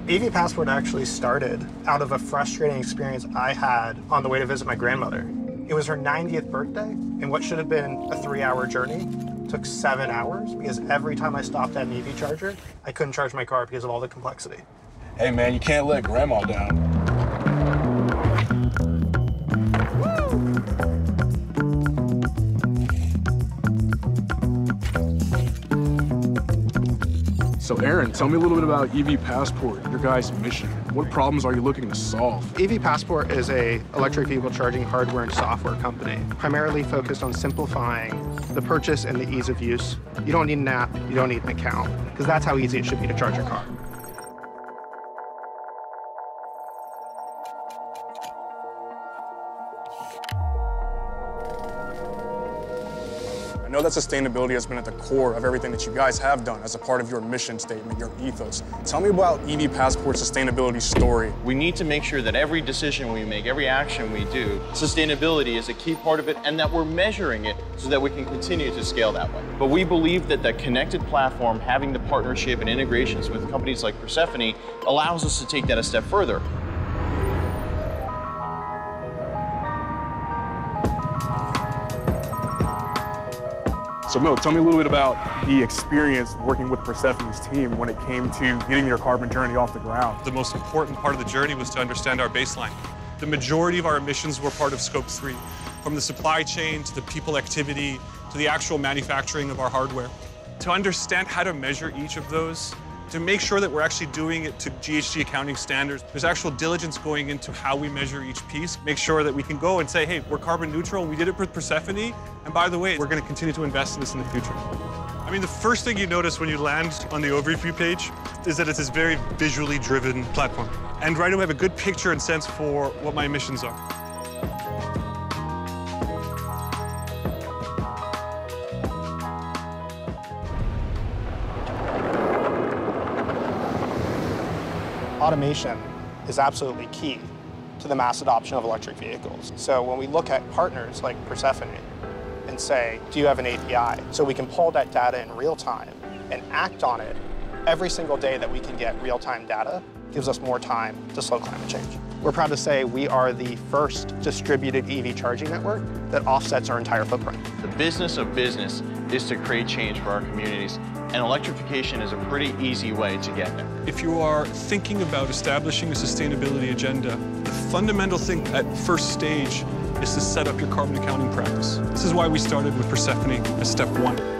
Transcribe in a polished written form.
EVPassport actually started out of a frustrating experience I had on the way to visit my grandmother. It was her 90th birthday, and what should have been a 3-hour journey took 7 hours because every time I stopped at an EV charger, I couldn't charge my car because of all the complexity. Hey man, you can't let grandma down. So Aaron, tell me a little bit about EVPassport, your guys' mission. What problems are you looking to solve? EVPassport is an electric vehicle charging hardware and software company, primarily focused on simplifying the purchase and the ease of use. You don't need an app, you don't need an account, because that's how easy it should be to charge your car. I know that sustainability has been at the core of everything that you guys have done as a part of your mission statement, your ethos. Tell me about EVPassport's sustainability story. We need to make sure that every decision we make, every action we do, sustainability is a key part of it and that we're measuring it so that we can continue to scale that way. But we believe that the connected platform, having the partnership and integrations with companies like Persefoni, allows us to take that a step further. So Mo, tell me a little bit about the experience working with Persefoni's team when it came to getting your carbon journey off the ground. The most important part of the journey was to understand our baseline. The majority of our emissions were part of Scope 3, from the supply chain to the people activity to the actual manufacturing of our hardware. To understand how to measure each of those, to make sure that we're actually doing it to GHG accounting standards. There's actual diligence going into how we measure each piece. Make sure that we can go and say, hey, we're carbon neutral, we did it with Persefoni, and by the way, we're going to continue to invest in this in the future. I mean, the first thing you notice when you land on the overview page is that it's this very visually driven platform. And right now we have a good picture and sense for what my emissions are. Automation is absolutely key to the mass adoption of electric vehicles. So when we look at partners like Persefoni and say, do you have an API? So we can pull that data in real time and act on it every single day that we can get real-time data gives us more time to slow climate change. We're proud to say we are the first distributed EV charging network that offsets our entire footprint. The business of business is to create change for our communities, and electrification is a pretty easy way to get there. If you are thinking about establishing a sustainability agenda, the fundamental thing at first stage is to set up your carbon accounting practice. This is why we started with Persefoni as step 1.